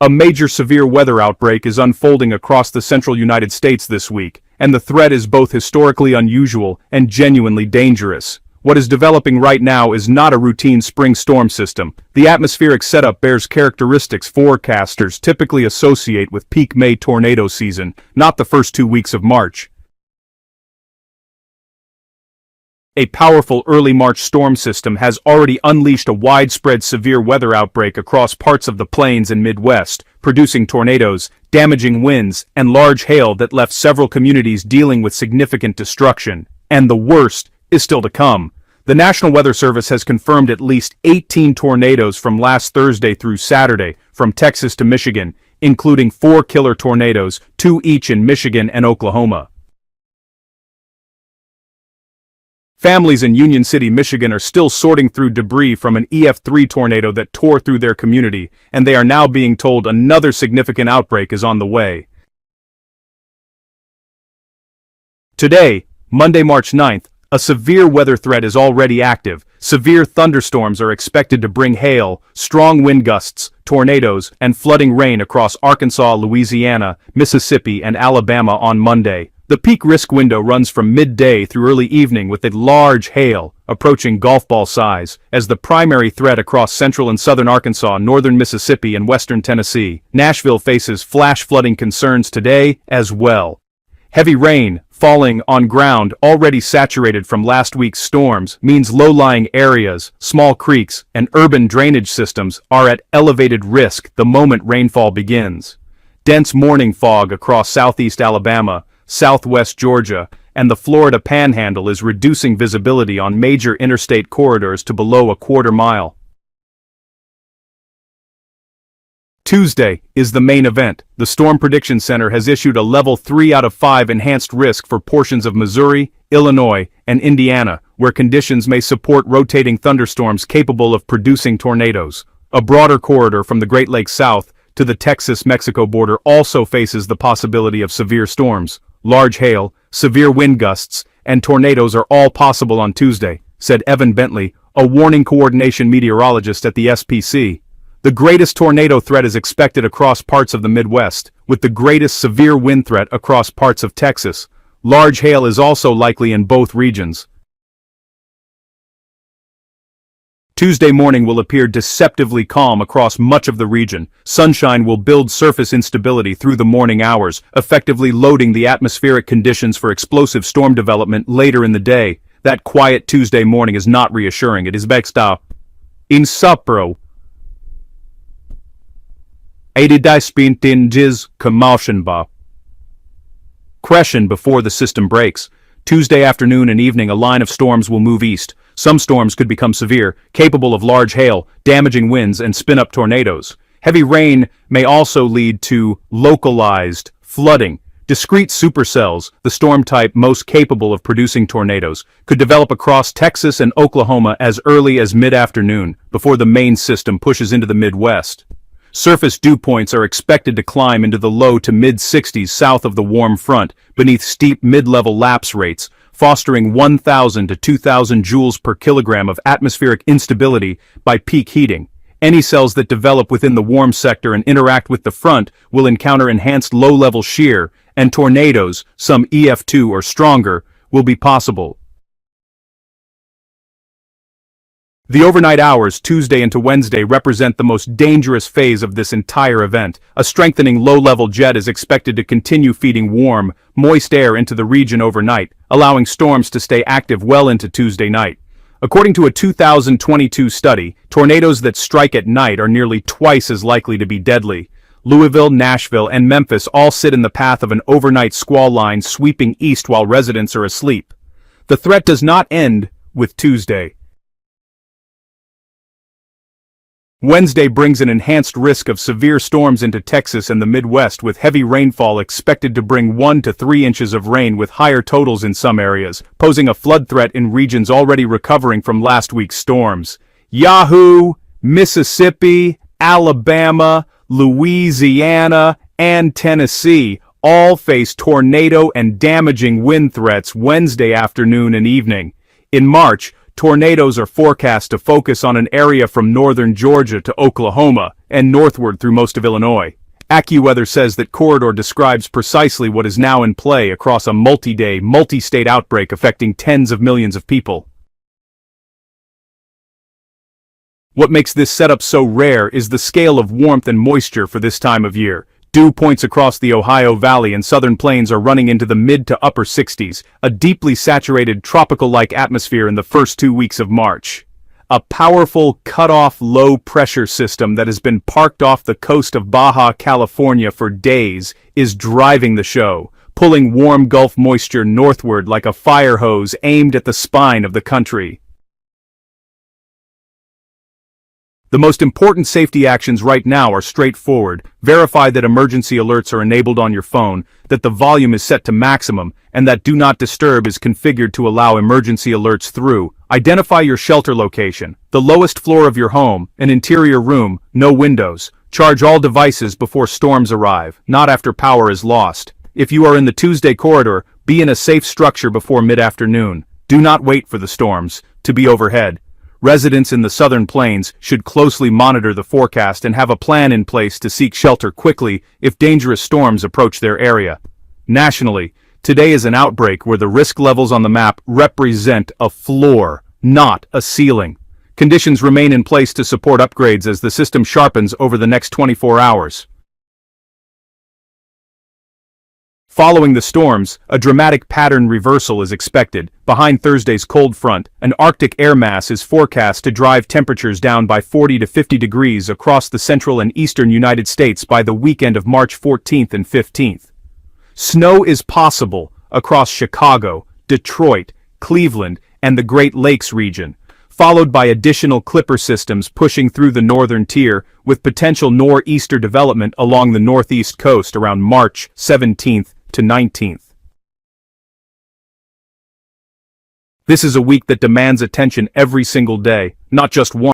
A major severe weather outbreak is unfolding across the central United States this week, and the threat is both historically unusual and genuinely dangerous. What is developing right now is not a routine spring storm system. The atmospheric setup bears characteristics forecasters typically associate with peak May tornado season, not the first 2 weeks of March. A powerful early March storm system has already unleashed a widespread severe weather outbreak across parts of the plains and Midwest, producing tornadoes, damaging winds, and large hail that left several communities dealing with significant destruction. And the worst is still to come. The National Weather Service has confirmed at least 18 tornadoes from last Thursday through Saturday, from Texas to Michigan, including 4 killer tornadoes, 2 each in Michigan and Oklahoma. Families in Union City, Michigan are still sorting through debris from an EF3 tornado that tore through their community, and they are now being told another significant outbreak is on the way. Today, Monday, March 9th, a severe weather threat is already active. Severe thunderstorms are expected to bring hail, strong wind gusts, tornadoes, and flooding rain across Arkansas, Louisiana, Mississippi, and Alabama on Monday. The peak risk window runs from midday through early evening, with a large hail, approaching golf ball size, as the primary threat across central and southern Arkansas, northern Mississippi, and western Tennessee. Nashville faces flash flooding concerns today as well. Heavy rain, falling on ground already saturated from last week's storms, means low-lying areas, small creeks, and urban drainage systems are at elevated risk the moment rainfall begins. Dense morning fog across southeast Alabama, southwest Georgia, and the Florida Panhandle is reducing visibility on major interstate corridors to below a quarter mile. Tuesday is the main event. The Storm Prediction Center has issued a Level 3 out of 5 enhanced risk for portions of Missouri, Illinois, and Indiana, where conditions may support rotating thunderstorms capable of producing tornadoes. A broader corridor from the Great Lakes south to the Texas-Mexico border also faces the possibility of severe storms. Large hail, severe wind gusts, and tornadoes are all possible on Tuesday, said Evan Bentley, a warning coordination meteorologist at the SPC. The greatest tornado threat is expected across parts of the Midwest, with the greatest severe wind threat across parts of Texas. Large hail is also likely in both regions. Tuesday morning will appear deceptively calm across much of the region. Sunshine will build surface instability through the morning hours, effectively loading the atmospheric conditions for explosive storm development later in the day. That quiet Tuesday morning is not reassuring. It is bexta. In Supro. Jiz Kamalshanba. Crescent before the system breaks. Tuesday afternoon and evening, a line of storms will move east. Some storms could become severe, capable of large hail, damaging winds, and spin-up tornadoes. Heavy rain may also lead to localized flooding. Discrete supercells, the storm type most capable of producing tornadoes, could develop across Texas and Oklahoma as early as mid-afternoon, before the main system pushes into the Midwest. Surface dew points are expected to climb into the low to mid-60s south of the warm front, beneath steep mid-level lapse rates, fostering 1,000 to 2,000 joules per kilogram of atmospheric instability by peak heating. Any cells that develop within the warm sector and interact with the front will encounter enhanced low-level shear, and tornadoes, some EF2 or stronger, will be possible. The overnight hours, Tuesday into Wednesday, represent the most dangerous phase of this entire event. A strengthening low-level jet is expected to continue feeding warm, moist air into the region overnight, allowing storms to stay active well into Tuesday night. According to a 2022 study, tornadoes that strike at night are nearly twice as likely to be deadly. Louisville, Nashville, and Memphis all sit in the path of an overnight squall line sweeping east while residents are asleep. The threat does not end with Tuesday. Wednesday brings an enhanced risk of severe storms into Texas and the Midwest, with heavy rainfall expected to bring 1 to 3 inches of rain with higher totals in some areas, posing a flood threat in regions already recovering from last week's storms. Yahoo! Mississippi, Alabama, Louisiana, and Tennessee all face tornado and damaging wind threats Wednesday afternoon and evening. In March, tornadoes are forecast to focus on an area from northern Georgia to Oklahoma and northward through most of Illinois. AccuWeather says that corridor describes precisely what is now in play across a multi-day, multi-state outbreak affecting tens of millions of people. What makes this setup so rare is the scale of warmth and moisture for this time of year. Dew points across the Ohio Valley and southern plains are running into the mid to upper 60s, a deeply saturated tropical-like atmosphere in the first 2 weeks of March. A powerful, cut-off low-pressure system that has been parked off the coast of Baja California for days is driving the show, pulling warm Gulf moisture northward like a fire hose aimed at the spine of the country. The most important safety actions right now are straightforward. Verify that emergency alerts are enabled on your phone, that the volume is set to maximum, and that Do Not Disturb is configured to allow emergency alerts through. Identify your shelter location, the lowest floor of your home, an interior room, no windows. Charge all devices before storms arrive, not after power is lost. If you are in the Tuesday corridor, be in a safe structure before mid-afternoon. Do not wait for the storms to be overhead. Residents in the southern plains should closely monitor the forecast and have a plan in place to seek shelter quickly if dangerous storms approach their area. Nationally, today is an outbreak where the risk levels on the map represent a floor, not a ceiling. Conditions remain in place to support upgrades as the system sharpens over the next 24 hours. Following the storms, a dramatic pattern reversal is expected. Behind Thursday's cold front, an Arctic air mass is forecast to drive temperatures down by 40 to 50 degrees across the central and eastern United States by the weekend of March 14th and 15th. Snow is possible across Chicago, Detroit, Cleveland, and the Great Lakes region, followed by additional clipper systems pushing through the northern tier with potential nor'easter development along the northeast coast around March 17th to 19th. This is a week that demands attention every single day, not just one.